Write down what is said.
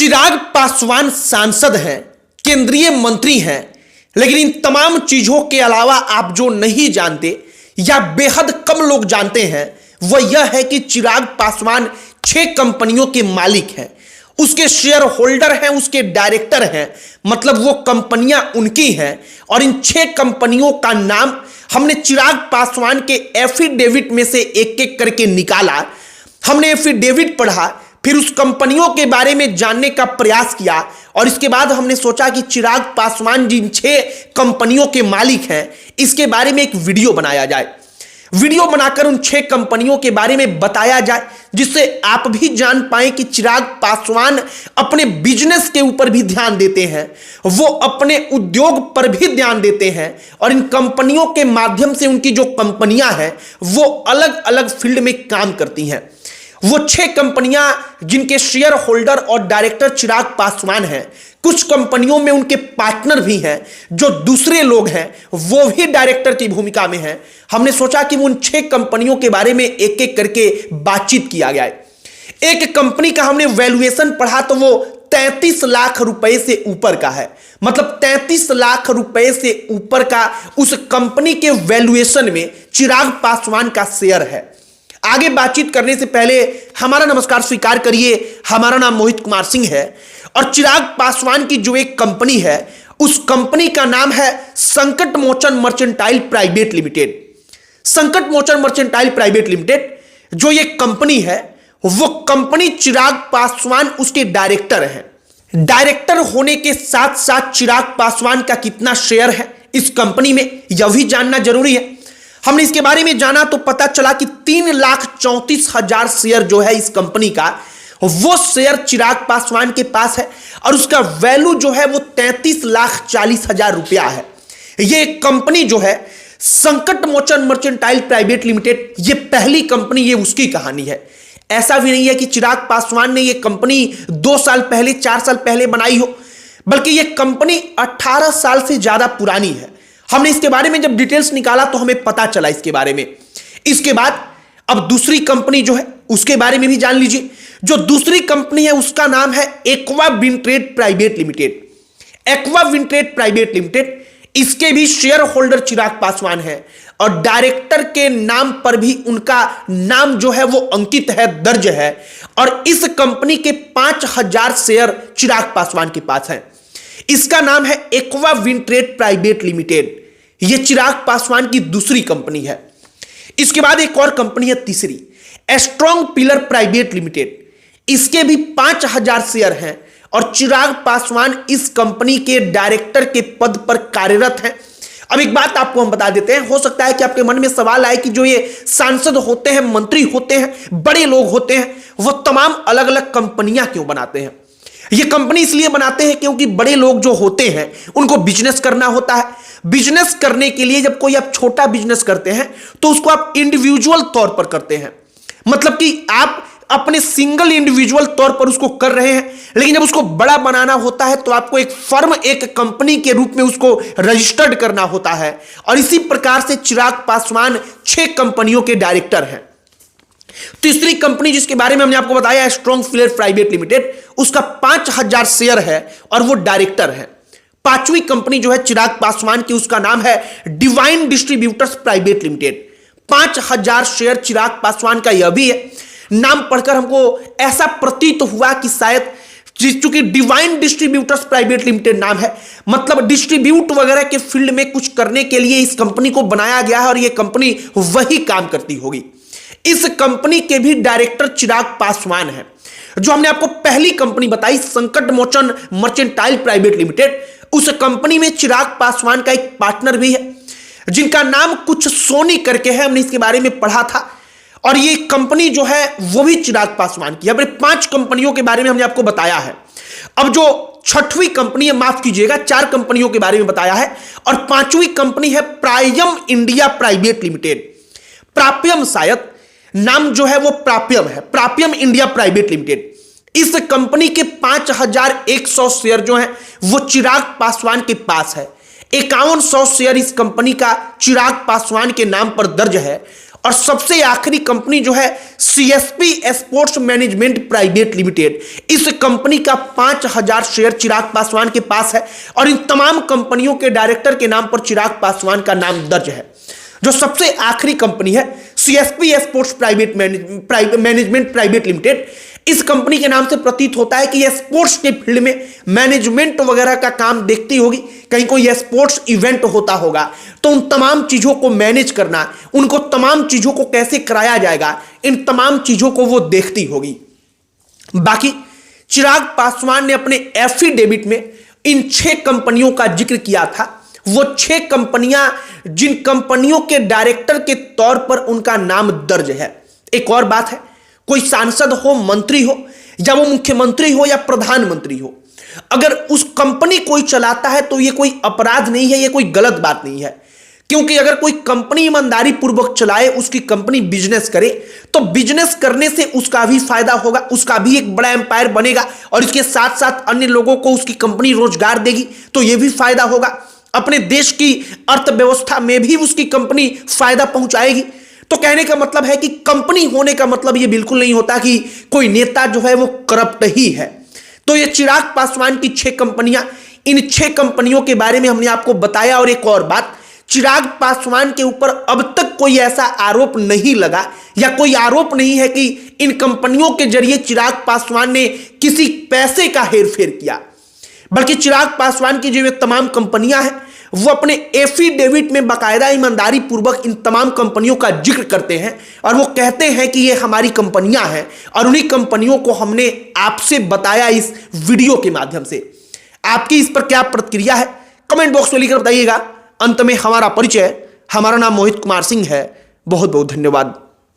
चिराग पासवान सांसद हैं, केंद्रीय मंत्री हैं, लेकिन इन तमाम चीजों के अलावा आप जो नहीं जानते या बेहद कम लोग जानते हैं वह यह है कि चिराग पासवान 6 कंपनियों के मालिक हैं, उसके शेयर होल्डर हैं, उसके डायरेक्टर हैं, मतलब वो कंपनियां उनकी हैं। और इन 6 कंपनियों का नाम हमने चिराग पासवान के एफिडेविट में से एक एक करके निकाला। हमने एफिडेविट पढ़ा, फिर उस कंपनियों के बारे में जानने का प्रयास किया और इसके बाद हमने सोचा कि चिराग पासवान जिन 6 कंपनियों के मालिक हैं इसके बारे में एक वीडियो बनाया जाए। वीडियो बनाकर उन 6 कंपनियों के बारे में बताया जाए, जिससे आप भी जान पाए कि चिराग पासवान अपने बिजनेस के ऊपर भी ध्यान देते हैं, वो अपने उद्योग पर भी ध्यान देते हैं और इन कंपनियों के माध्यम से उनकी जो कंपनियां हैं वो अलग अलग फील्ड में काम करती हैं। वो 6 कंपनियां जिनके शेयर होल्डर और डायरेक्टर चिराग पासवान हैं, कुछ कंपनियों में उनके पार्टनर भी हैं जो दूसरे लोग हैं, वो भी डायरेक्टर की भूमिका में हैं। हमने सोचा कि उन 6 कंपनियों के बारे में एक एक करके बातचीत किया जाए। एक कंपनी का हमने वैल्यूएशन पढ़ा तो वो 33 लाख रुपए से ऊपर का है, मतलब 33 लाख रुपए से ऊपर का उस कंपनी के वैल्यूएशन में चिराग पासवान का शेयर है। आगे बातचीत करने से पहले हमारा नमस्कार स्वीकार करिए। हमारा नाम मोहित कुमार सिंह है और चिराग पासवान की जो एक कंपनी है उस कंपनी का नाम है संकट मोचन मर्चेंटाइल प्राइवेट लिमिटेड। संकट मोचन मर्चेंटाइल प्राइवेट लिमिटेड जो ये कंपनी है वो कंपनी चिराग पासवान उसके डायरेक्टर हैं। डायरेक्टर होने के साथ साथ चिराग पासवान का कितना शेयर है इस कंपनी में यह भी जानना जरूरी है। हमने इसके बारे में जाना तो पता चला कि 3,34,000 शेयर जो है इस कंपनी का, वो शेयर चिराग पासवान के पास है और उसका वैल्यू जो है वो 33,40,000 रुपया है। ये कंपनी जो है संकट मोचन मर्चेंटाइल प्राइवेट लिमिटेड, ये पहली कंपनी, ये उसकी कहानी है। ऐसा भी नहीं है कि चिराग पासवान ने ये कंपनी 2 साल पहले 4 साल पहले बनाई हो, बल्कि ये कंपनी 18 साल से ज्यादा पुरानी है। हमने इसके बारे में जब डिटेल्स निकाला तो हमें पता चला इसके बारे में। इसके बाद अब दूसरी कंपनी जो है उसके बारे में भी जान लीजिए। जो दूसरी कंपनी है उसका नाम है aqua wintrade private limited. Aqua wintrade private limited, इसके भी शेयर होल्डर चिराग पासवान है और डायरेक्टर के नाम पर भी उनका नाम जो है वो अंकित है, दर्ज है और इस कंपनी के 5,000 शेयर चिराग पासवान के पास है। इसका नाम है एक्वा विंट्रेड प्राइवेट लिमिटेड। यह चिराग पासवान की दूसरी कंपनी है। इसके बाद एक और कंपनी है तीसरी, स्ट्रॉन्ग पिलर प्राइवेट लिमिटेड। इसके भी 5,000 शेयर हैं और चिराग पासवान इस कंपनी के डायरेक्टर के पद पर कार्यरत हैं। अब एक बात आपको हम बता देते हैं, हो सकता है कि आपके मन में सवाल आए कि जो ये सांसद होते हैं, मंत्री होते हैं, बड़े लोग होते हैं, वो तमाम अलग अलग कंपनियां क्यों बनाते हैं। ये कंपनी इसलिए बनाते हैं क्योंकि बड़े लोग जो होते हैं उनको बिजनेस करना होता है। बिजनेस करने के लिए जब कोई आप छोटा बिजनेस करते हैं तो उसको आप इंडिविजुअल तौर पर करते हैं, मतलब कि आप अपने सिंगल इंडिविजुअल तौर पर उसको कर रहे हैं। लेकिन जब उसको बड़ा बनाना होता है तो आपको एक फर्म, एक कंपनी के रूप में उसको रजिस्टर्ड करना होता है और इसी प्रकार से चिराग पासवान 6 कंपनियों के डायरेक्टर हैं। तीसरी कंपनी जिसके बारे में हमने आपको बताया स्ट्रॉन्ग पिलर प्राइवेट लिमिटेड, उसका 5,000 शेयर है और वो डायरेक्टर है। 5वीं कंपनी जो है चिराग पासवान की, उसका नाम है divine distributors private limited. 5,000 share Chirag Paswan का यह भी है। नाम पढ़कर हमको ऐसा प्रतीत हुआ कि शायद चूंकि डिवाइन डिस्ट्रीब्यूटर्स प्राइवेट लिमिटेड नाम है, मतलब डिस्ट्रीब्यूट वगैरह के फील्ड में कुछ करने के लिए इस कंपनी को बनाया गया है और यह कंपनी वही काम करती होगी। इस कंपनी के भी डायरेक्टर चिराग पासवान है। जो हमने आपको पहली कंपनी बताई संकट मोचन मर्चेंटाइल प्राइवेट लिमिटेड, उस कंपनी में चिराग पासवान का एक पार्टनर भी है जिनका नाम कुछ सोनी करके है। हमने इसके बारे में पढ़ा था और ये कंपनी जो है वो भी चिराग पासवान की है। 5 कंपनियों के बारे में हमने आपको बताया है। अब जो 6वीं कंपनी है, माफ कीजिएगा, 4 कंपनियों के बारे में बताया है और 5वीं कंपनी है प्रायम इंडिया प्राइवेट लिमिटेड। प्राप्यम, शायद नाम जो है वो प्राप्यम है, प्राप्यम इंडिया प्राइवेट लिमिटेड। इस कंपनी के 5,100 शेयर जो हैं वो चिराग पासवान के पास है। 5100 शेयर इस कंपनी का चिराग पासवान के नाम पर दर्ज है और सबसे आखिरी कंपनी जो है CSP sports management private limited, इस कंपनी का 5000 शेयर चिराग पासवान के पास है और इन तमाम कंपनियों के डायरेक्टर के नाम पर चिराग पासवान का नाम दर्ज है। जो सबसे आखिरी कंपनी है CSP sports management private limited, इस कंपनी के नाम से प्रतीत होता है कि यह स्पोर्ट्स के फील्ड में मैनेजमेंट वगैरह का काम देखती होगी। कहीं कोई स्पोर्ट्स इवेंट होता होगा तो उन तमाम चीजों को मैनेज करना, उनको तमाम चीजों को कैसे कराया जाएगा, इन तमाम चीजों को वो देखती होगी। बाकी चिराग पासवान ने अपने एफिडेविट में इन 6 कंपनियों का जिक्र किया था। वो 6 कंपनियां जिन कंपनियों के डायरेक्टर के तौर पर उनका नाम दर्ज है। एक और बात है, कोई सांसद हो, मंत्री हो, या वो मुख्यमंत्री हो या प्रधानमंत्री हो, अगर उस कंपनी कोई चलाता है तो ये कोई अपराध नहीं है, ये कोई गलत बात नहीं है। क्योंकि अगर कोई कंपनी ईमानदारी पूर्वक चलाए, उसकी कंपनी बिजनेस करे, तो बिजनेस करने से उसका भी फायदा होगा, उसका भी एक बड़ा एम्पायर बनेगा और इसके साथ साथ अन्य लोगों को उसकी कंपनी रोजगार देगी तो यह भी फायदा होगा। अपने देश की अर्थव्यवस्था में भी उसकी कंपनी फायदा पहुंचाएगी। तो कहने का मतलब है कि कंपनी होने का मतलब यह बिल्कुल नहीं होता कि कोई नेता जो है वो करप्ट ही है। तो ये चिराग पासवान की 6 कंपनियां, इन 6 कंपनियों के बारे में हमने आपको बताया। और एक और बात, चिराग पासवान के ऊपर अब तक कोई ऐसा आरोप नहीं लगा या कोई आरोप नहीं है कि इन कंपनियों के जरिए चिराग पासवान ने किसी पैसे का हेरफेर किया, बल्कि चिराग पासवान की जो तमाम कंपनियां हैं वो अपने एफिडेविट में बाकायदा ईमानदारी पूर्वक इन तमाम कंपनियों का जिक्र करते हैं और वो कहते हैं कि ये हमारी कंपनियां हैं और उन्हीं कंपनियों को हमने आपसे बताया इस वीडियो के माध्यम से। आपकी इस पर क्या प्रतिक्रिया है, कमेंट बॉक्स में लिखकर बताइएगा। अंत में हमारा परिचय, हमारा नाम मोहित कुमार सिंह है। बहुत बहुत धन्यवाद।